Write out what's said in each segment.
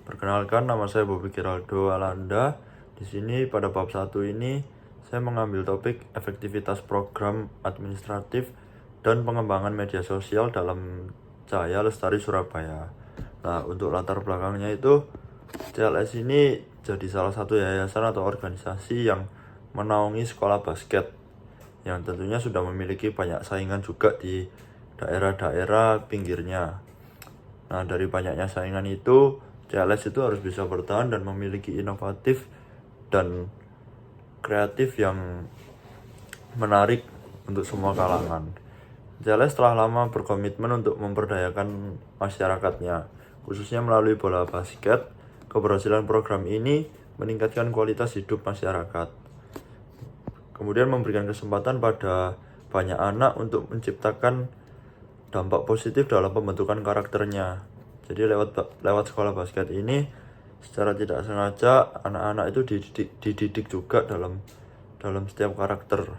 Perkenalkan, nama saya Bobby Kiraldo Alanda. Di sini pada bab 1 ini saya mengambil topik efektivitas program administratif dan pengembangan media sosial dalam Cahaya Lestari Surabaya. Nah, untuk latar belakangnya itu CLS ini jadi salah satu yayasan atau organisasi yang menaungi sekolah basket yang tentunya sudah memiliki banyak saingan juga di daerah-daerah pinggirnya. Nah, dari banyaknya saingan itu, CLS itu harus bisa bertahan dan memiliki inovatif dan kreatif yang menarik untuk semua kalangan. CLS telah lama berkomitmen untuk memperdayakan masyarakatnya, khususnya melalui bola basket. Keberhasilan program ini meningkatkan kualitas hidup masyarakat, kemudian memberikan kesempatan pada banyak anak untuk menciptakan dampak positif dalam pembentukan karakternya. Jadi lewat sekolah basket ini secara tidak sengaja anak-anak itu dididik juga dalam setiap karakter.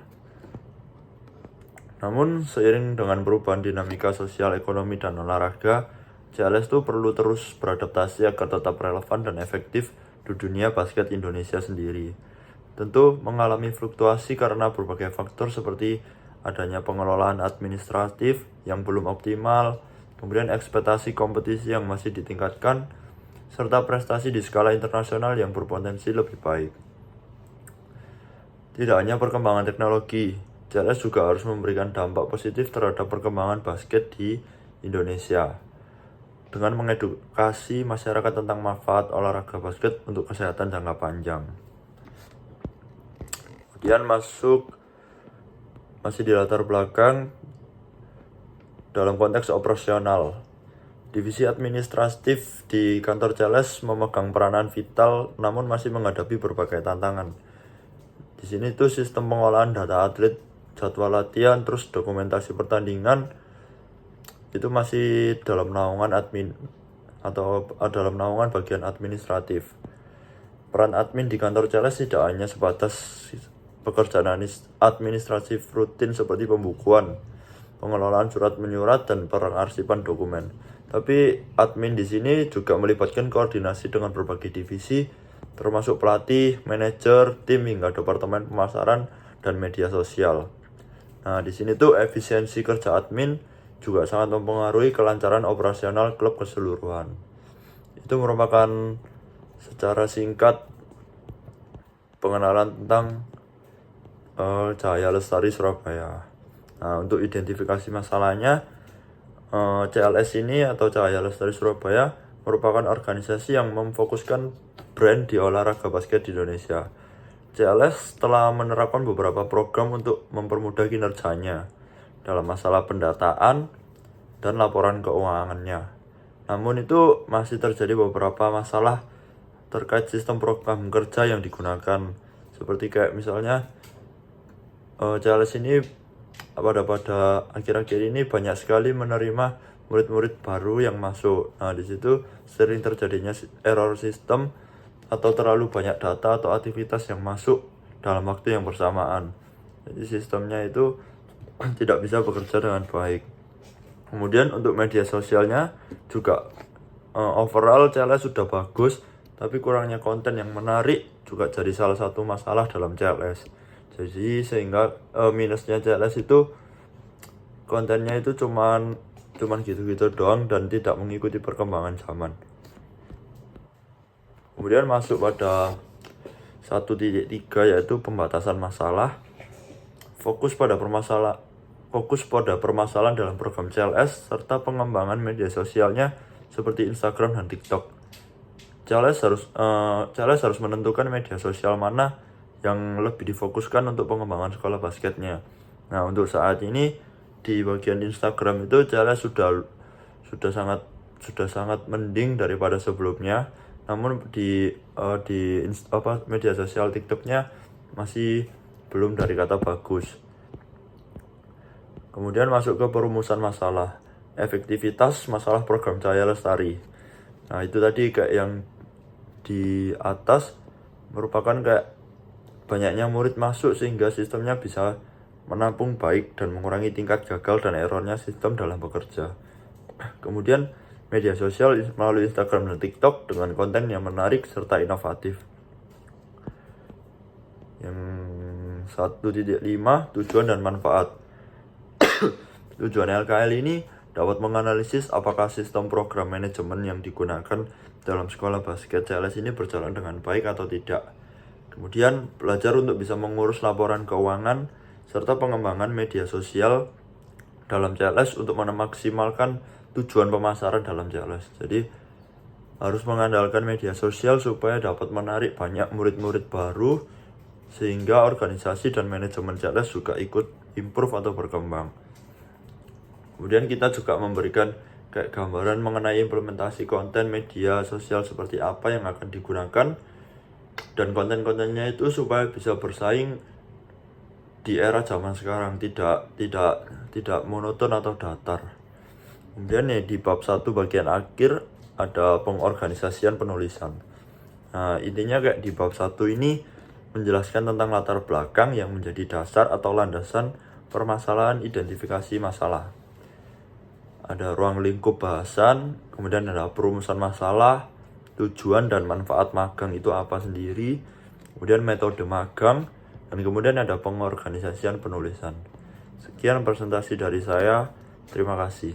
Namun seiring dengan perubahan dinamika sosial, ekonomi, dan olahraga, CLS itu perlu terus beradaptasi agar tetap relevan dan efektif di dunia basket Indonesia sendiri. Tentu mengalami fluktuasi karena berbagai faktor seperti adanya pengelolaan administratif yang belum optimal, kemudian ekspektasi kompetisi yang masih ditingkatkan, serta prestasi di skala internasional yang berpotensi lebih baik. Tidak hanya perkembangan teknologi, CLS juga harus memberikan dampak positif terhadap perkembangan basket di Indonesia dengan mengedukasi masyarakat tentang manfaat olahraga basket untuk kesehatan jangka panjang. Kemudian masih di latar belakang dalam konteks operasional. Divisi administratif di kantor CLS memegang peranan vital namun masih menghadapi berbagai tantangan. Di sini tuh sistem pengolahan data atlet, jadwal latihan, terus dokumentasi pertandingan itu masih dalam naungan dalam naungan bagian administratif. Peran admin di kantor CLS tidak hanya sebatas pekerjaan administratif rutin seperti pembukuan, pengelolaan surat menyurat, dan pengarsipan dokumen. Tapi admin di sini juga melibatkan koordinasi dengan berbagai divisi, termasuk pelatih, manajer, tim, hingga departemen pemasaran dan media sosial. Nah, di sini tuh efisiensi kerja admin juga sangat mempengaruhi kelancaran operasional klub keseluruhan. Itu merupakan secara singkat pengenalan tentang Cahaya Lestari Surabaya. Nah, untuk identifikasi masalahnya, CLS ini atau Cahaya Lestari Surabaya merupakan organisasi yang memfokuskan brand di olahraga basket di Indonesia. CLS telah menerapkan beberapa program untuk mempermudah kinerjanya dalam masalah pendataan dan laporan keuangannya. Namun itu masih terjadi beberapa masalah terkait sistem program kerja yang digunakan, seperti kayak misalnya CLS ini pada akhir-akhir ini banyak sekali menerima murid-murid baru yang masuk. Nah, di situ sering terjadinya error sistem atau terlalu banyak data atau aktivitas yang masuk dalam waktu yang bersamaan. Jadi sistemnya itu tidak bisa bekerja dengan baik. Kemudian untuk media sosialnya juga overall CLS sudah bagus, tapi kurangnya konten yang menarik juga jadi salah satu masalah dalam CLS. Jadi sehingga minusnya CLS itu kontennya itu cuman gitu-gitu doang dan tidak mengikuti perkembangan zaman. Kemudian masuk pada 1.3 yaitu pembatasan masalah. Fokus pada permasalahan dalam program CLS serta pengembangan media sosialnya seperti Instagram dan TikTok. CLS harus menentukan media sosial mana yang lebih difokuskan untuk pengembangan sekolah basketnya. Nah, untuk saat ini di bagian Instagram itu CLS sudah sangat mending daripada sebelumnya. Namun di media sosial TikToknya masih belum dari kata bagus. Kemudian masuk ke perumusan masalah, efektivitas masalah program Cahaya Lestari. Nah, itu tadi kayak yang di atas merupakan kayak banyaknya murid masuk sehingga sistemnya bisa menampung baik dan mengurangi tingkat gagal dan errornya sistem dalam bekerja. Kemudian media sosial melalui Instagram dan TikTok dengan konten yang menarik serta inovatif. Yang 1.5, tujuan dan manfaat. Tujuan LKL ini dapat menganalisis apakah sistem program manajemen yang digunakan dalam sekolah basket CLS ini berjalan dengan baik atau tidak. Kemudian belajar untuk bisa mengurus laporan keuangan serta pengembangan media sosial dalam CLS untuk memaksimalkan tujuan pemasaran dalam CLS. Jadi harus mengandalkan media sosial supaya dapat menarik banyak murid-murid baru, sehingga organisasi dan manajemen CLS juga ikut improve atau berkembang. Kemudian kita juga memberikan kayak gambaran mengenai implementasi konten media sosial seperti apa yang akan digunakan, dan konten-kontennya itu supaya bisa bersaing di era zaman sekarang, tidak monoton atau datar. Kemudian di bab 1 bagian akhir ada pengorganisasian penulisan. Nah, intinya kayak di bab 1 ini menjelaskan tentang latar belakang yang menjadi dasar atau landasan permasalahan identifikasi masalah. Ada ruang lingkup bahasan, kemudian ada perumusan masalah, tujuan dan manfaat magang itu apa sendiri, kemudian metode magang, dan kemudian ada pengorganisasian penulisan. Sekian presentasi dari saya, terima kasih.